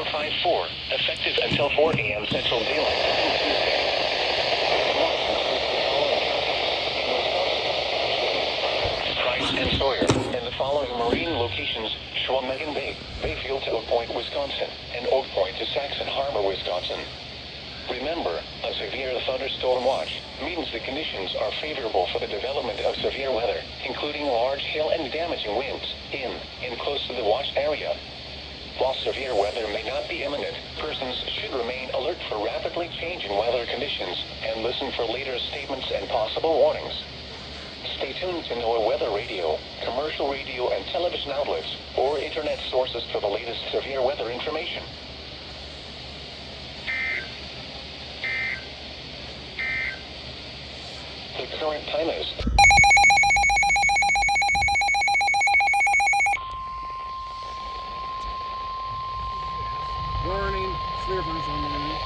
054, effective until 4 a.m. Central Daylight Time Tuesday. Price and Sawyer, and the following marine locations: Schwalmegan Bay, Bayfield to Oak Point, Wisconsin, and Oak Point to Saxon Harbor, Wisconsin. Remember, a severe thunderstorm watch means the conditions are favorable for the development of severe weather, including large hail and damaging winds, in and close to the watch area. While severe weather may not be imminent, persons should remain alert for rapidly changing weather conditions and listen for later statements and possible warnings. Stay tuned to NOAA weather radio, commercial radio and television outlets, or internet sources for the latest severe weather information. The current time is warning, slivers on there.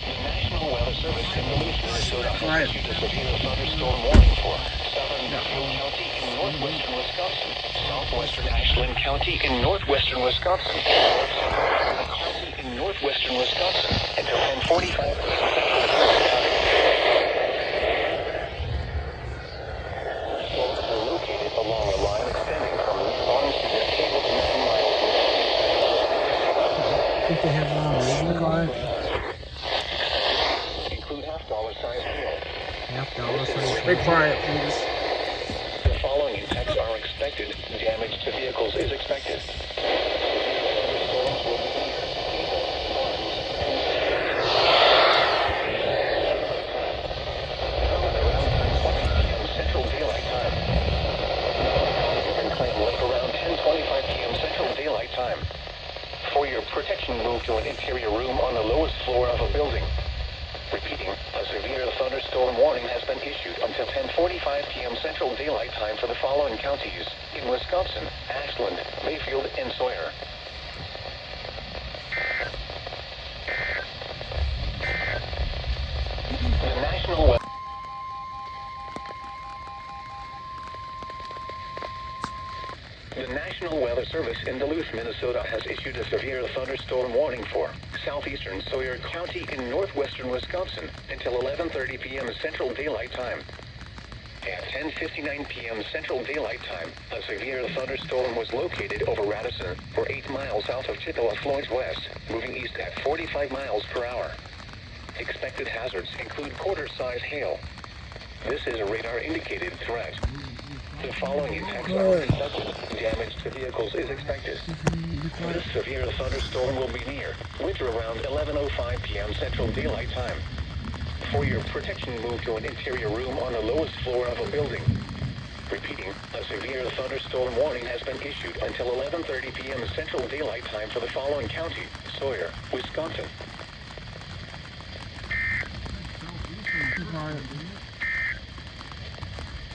the National Weather Service in Duluth, Minnesota has issued a severe thunderstorm warning for southern Bayfield County in northwestern Wisconsin, southwestern Ashland County in northwestern Wisconsin, County in northwestern Wisconsin until 10:45 Central Daylight Time. Storms are located along a line extending from Barnes to the cable to 9 miles. I think they have it on radio on it. Include $half size hail. $half size. Stay quiet, please. The following impacts are expected. Damage to vehicles is expected. Central Daylight Time. And claim lake around 10:25 p.m. Central Daylight Time. For your protection, move to an interior room on the lowest floor of a building. Repeating, a severe thunderstorm warning has been issued until 10:45 p.m. Central Daylight Time for the following counties in Wisconsin: Ashland, Bayfield, and Sawyer. The National Weather The National Weather Service in Duluth, Minnesota has issued a severe thunderstorm warning for southeastern Sawyer County in northwestern Wisconsin until 11:30 p.m. Central Daylight Time. At 10:59 p.m. Central Daylight Time, a severe thunderstorm was located over Radisson, or 8 miles south of Chippewa, Floyd's West, moving east at 45 miles per hour. Expected hazards include quarter-size hail. This is a radar-indicated threat. The following impacts are expected. Damage to vehicles is expected. This severe thunderstorm will be near, with around 11:05 p.m. Central Daylight Time. For your protection, move to an interior room on the lowest floor of a building. Repeating, a severe thunderstorm warning has been issued until 11:30 p.m. Central Daylight Time for the following county: Sawyer, Wisconsin.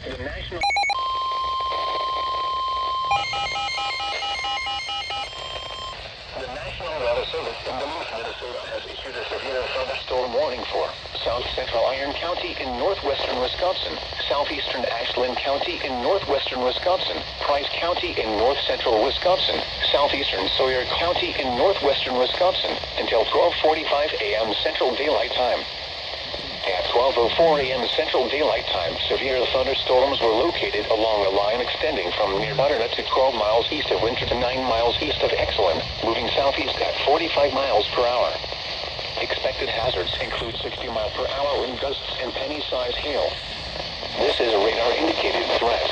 The National Weather Service in Duluth, Minnesota has issued a severe thunderstorm warning for south central Iron County in northwestern Wisconsin, southeastern Ashland County in northwestern Wisconsin, Price County in north central Wisconsin, southeastern Sawyer County in northwestern Wisconsin until 12:45 a.m. Central Daylight Time. At 12:04 a.m. Central Daylight Time, severe thunderstorms were located along a line extending from near Butternut to 12 miles east of Winter to 9 miles east of Exelon, moving southeast at 45 miles per hour. Expected hazards include 60-mile-per-hour wind gusts and penny-size hail. This is a radar-indicated threat.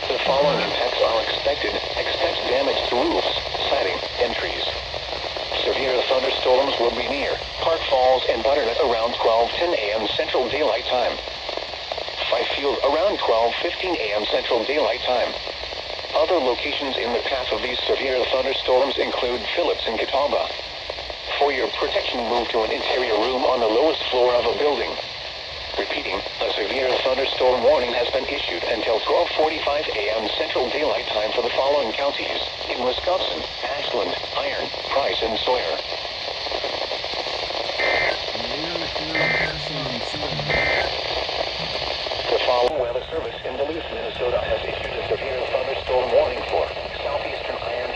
The following impacts are expected. Expect damage to roofs, siding, and trees. Severe thunderstorms will be near Park Falls and Butternut around 12:10 a.m. Central Daylight Time. Fifield around 12:15 a.m. Central Daylight Time. Other locations in the path of these severe thunderstorms include Phillips and Catawba. For your protection, move to an interior room on the lowest floor of a building. Repeating, a severe thunderstorm warning has been issued until 12:45 a.m. Central Daylight Time for the following counties in Wisconsin: Ashland, Iron, Price, and Sawyer. The following Weather Service in Duluth, Minnesota has issued a severe thunderstorm warning for southeastern Iron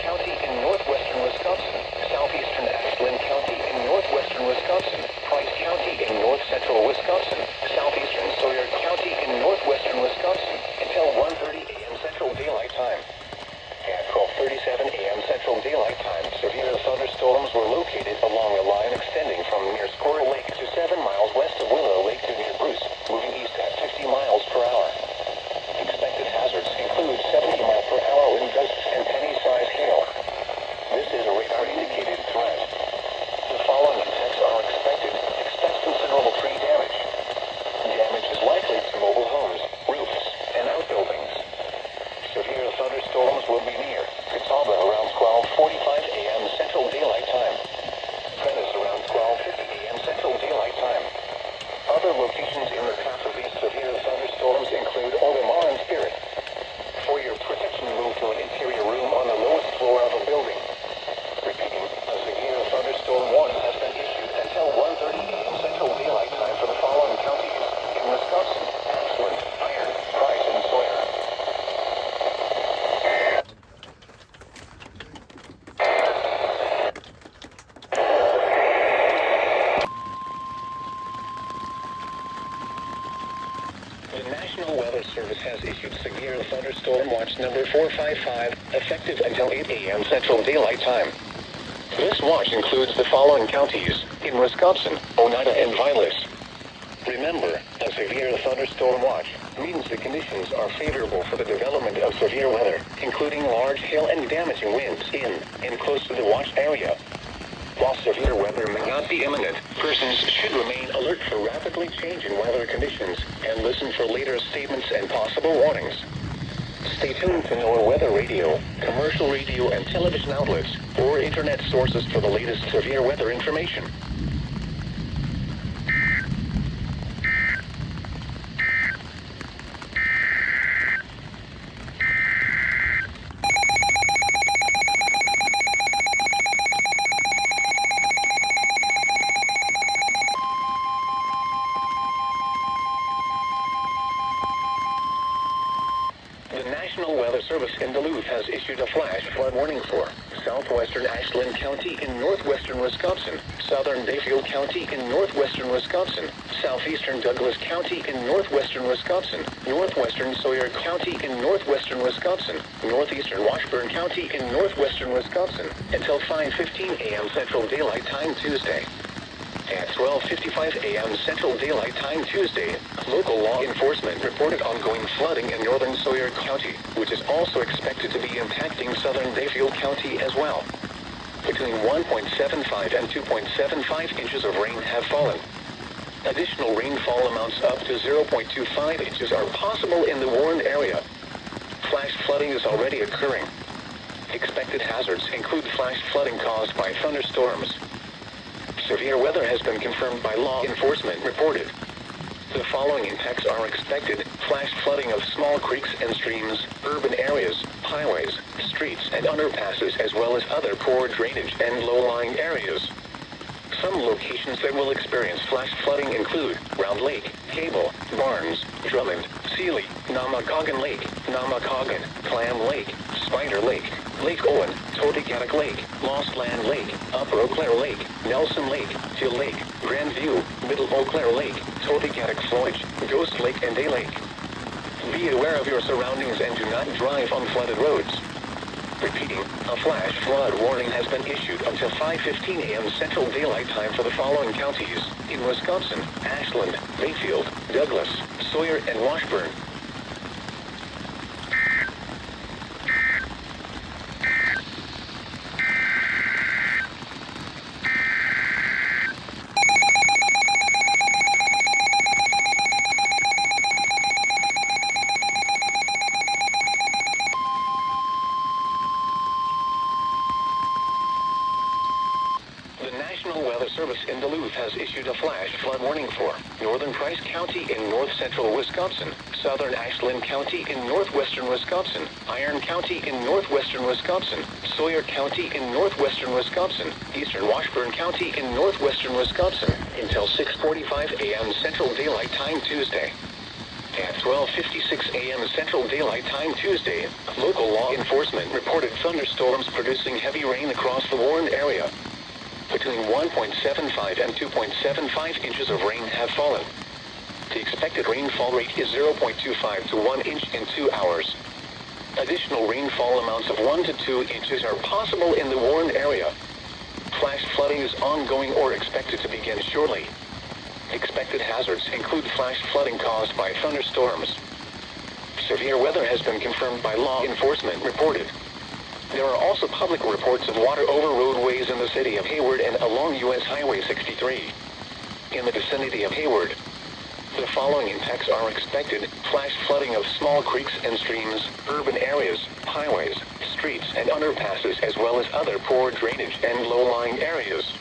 has issued severe thunderstorm watch number 455, effective until 8 a.m. Central Daylight Time. This watch includes the following counties in Wisconsin: Oneida and Vilas. Remember, a severe thunderstorm watch means the conditions are favorable for the development of severe weather, including large hail and damaging winds in and close to the watch area. While severe weather may not be imminent, persons should remain alert for rapidly changing weather conditions and listen for later statements and possible warnings. Stay tuned to NOAA weather radio, commercial radio and television outlets, or internet sources for the latest severe weather information. The National Weather Service in Duluth has issued a flash flood warning for southwestern Ashland County in northwestern Wisconsin, southern Bayfield County in northwestern Wisconsin, southeastern Douglas County in northwestern Wisconsin, northwestern Sawyer County in northwestern Wisconsin, northeastern Washburn County in northwestern Wisconsin, until 5:15 a.m. Central Daylight Time Tuesday. At 12:55 a.m. Central Daylight Time Tuesday, local law enforcement reported ongoing flooding in northern Sawyer County, which is also expected to be impacting southern Bayfield County as well. Between 1.75 and 2.75 inches of rain have fallen. Additional rainfall amounts up to 0.25 inches are possible in the warned area. Flash flooding is already occurring. Expected hazards include flash flooding caused by thunderstorms. Severe weather has been confirmed by law enforcement reported. The following impacts are expected: flash flooding of small creeks and streams, urban areas, highways, streets and underpasses, as well as other poor drainage and low-lying areas. Some locations that will experience flash flooding include Round Lake, Cable, Barnes, Drummond, Sealy, Namakogan Lake, Namakogan, Clam Lake, Spider Lake, Lake Owen, Totigatic Lake, Lost Land Lake, Upper Eau Claire Lake, Nelson Lake, Till Lake, Grandview, Middle Eau Claire Lake, Totigatic Floyd, Ghost Lake and Day Lake. Be aware of your surroundings and do not drive on flooded roads. Repeating, a flash flood warning has been issued until 5:15 a.m. Central Daylight Time for the following counties in Wisconsin: Ashland, Bayfield, Douglas, Sawyer, and Washburn. The National Weather Service in Duluth has issued a flash flood warning for northern Price County in north-central Wisconsin, southern Ashland County in northwestern Wisconsin, Iron County in northwestern Wisconsin, Sawyer County in northwestern Wisconsin, eastern Washburn County in northwestern Wisconsin, until 6:45 a.m. Central Daylight Time Tuesday. At 12:56 a.m. Central Daylight Time Tuesday, local law enforcement reported thunderstorms producing heavy rain across the warned area. Between 1.75 and 2.75 inches of rain have fallen. The expected rainfall rate is 0.25 to 1 inch in 2 hours. Additional rainfall amounts of 1 to 2 inches are possible in the warned area. Flash flooding is ongoing or expected to begin shortly. Expected hazards include flash flooding caused by thunderstorms. Severe weather has been confirmed by law enforcement reported. There are also public reports of water over roadways in the city of Hayward and along U.S. Highway 63. In the vicinity of Hayward, the following impacts are expected: flash flooding of small creeks and streams, urban areas, highways, streets and underpasses, as well as other poor drainage and low-lying areas.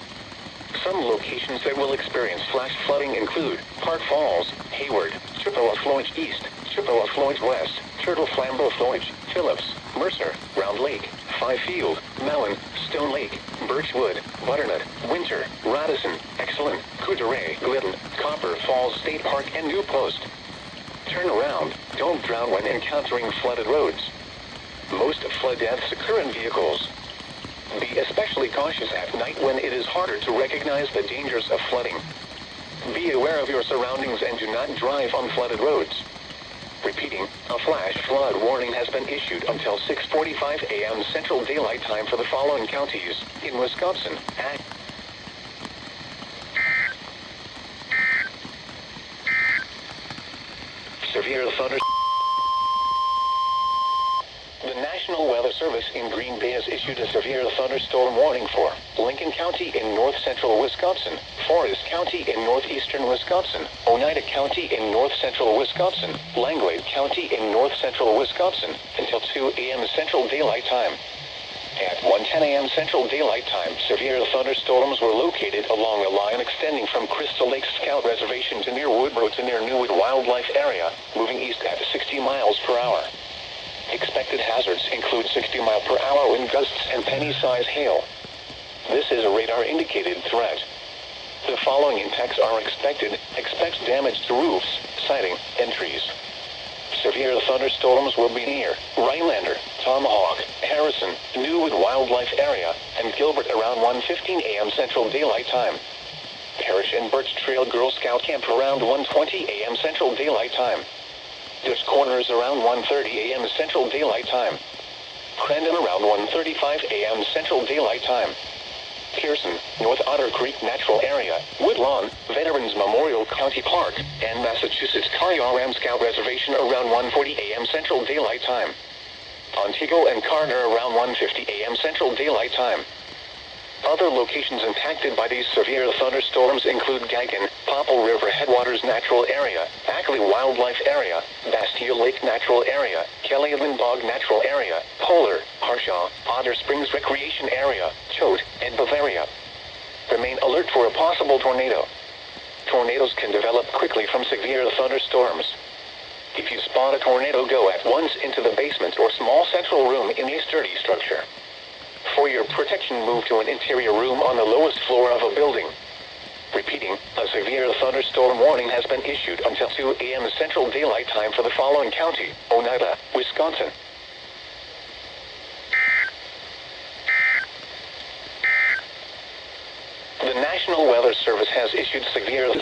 Some locations that will experience flash flooding include Park Falls, Hayward, Chippewa Floyd East, Chippewa Floyd West, Turtle Flambeau Floyd, Phillips, Mercer, Round Lake, Fifield, Mellon, Stone Lake, Birchwood, Butternut, Winter, Radisson, Excellent, Coudray, Glidden, Copper Falls State Park, and New Post. Turn around. Don't drown when encountering flooded roads. Most flood deaths occur in vehicles. Be especially cautious at night when it is harder to recognize the dangers of flooding. Be aware of your surroundings and do not drive on flooded roads. Repeating, a flash flood warning has been issued until 6:45 a.m. Central Daylight Time for the following counties in Wisconsin. Severe thunder. The National Weather Service in Green Bay has issued a severe thunderstorm warning for Lincoln County in north-central Wisconsin, Forest County in northeastern Wisconsin, Oneida County in north-central Wisconsin, Langlade County in north-central Wisconsin, until 2 a.m. Central Daylight Time. At 1:10 a.m. Central Daylight Time, severe thunderstorms were located along a line extending from Crystal Lake Scout Reservation to near Woodborough to near Newwood Wildlife Area, moving east at 60 miles per hour. Expected hazards include 60-mile-per-hour wind gusts and penny-size hail. This is a radar-indicated threat. The following impacts are expected. Expects damage to roofs, siding, and trees. Severe thunderstorms will be near Rhinelander, Tomahawk, Harrison, Newwood Wildlife Area, and Gilbert around 1:15 a.m. Central Daylight Time. Parrish and Birch Trail Girl Scout Camp around 1:20 a.m. Central Daylight Time. Dutch Corners around 1:30 a.m. Central Daylight Time. Crandon around 1:35 a.m. Central Daylight Time. Pearson, North Otter Creek Natural Area, Woodlawn, Veterans Memorial County Park, and Massachusetts Ram Scout Reservation around 1:40 a.m. Central Daylight Time. Ontego and Carter around 1:50 a.m. Central Daylight Time. Other locations impacted by these severe thunderstorms include Gaggan, Popple River Headwaters Natural Area, Ackley Wildlife Area, Bastille Lake Natural Area, Kellyland Bog Natural Area, Polar, Harshaw, Otter Springs Recreation Area, Choate, and Bavaria. Remain alert for a possible tornado. Tornadoes can develop quickly from severe thunderstorms. If you spot a tornado, go at once into the basement or small central room in a sturdy structure. For your protection, move to an interior room on the lowest floor of a building. Repeating, a severe thunderstorm warning has been issued until 2 a.m. Central Daylight Time for the following county: Oneida, Wisconsin. The National Weather Service has issued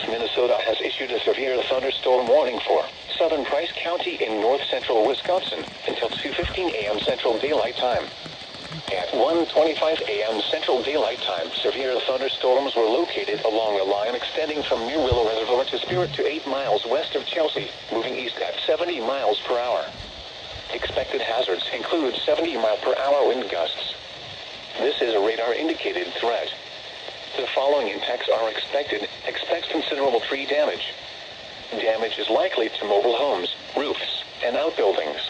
Minnesota has issued a severe thunderstorm warning for southern Price County in north-central Wisconsin until 2:15 a.m. Central Daylight Time. At 1:25 a.m. Central Daylight Time, severe thunderstorms were located along a line extending from New Willow Reservoir to Spirit to 8 miles west of Chelsea, moving east at 70 miles per hour. Expected hazards include 70-mile-per-hour wind gusts. This is a radar-indicated threat. The following impacts are expected. Expects considerable tree damage. Damage is likely to mobile homes, roofs, and outbuildings.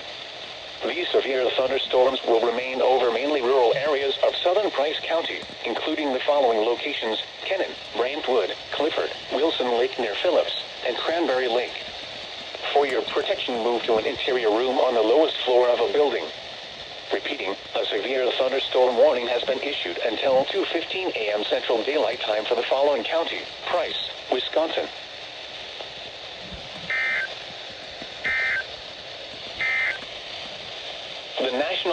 These severe thunderstorms will remain over mainly rural areas of southern Price County, including the following locations: Kennon, Brantwood, Clifford, Wilson Lake near Phillips, and Cranberry Lake. For your protection, move to an interior room on the lowest floor of a building. Repeating, a severe thunderstorm warning has been issued until 2:15 a.m. Central Daylight Time for the following county: Price, Wisconsin. The National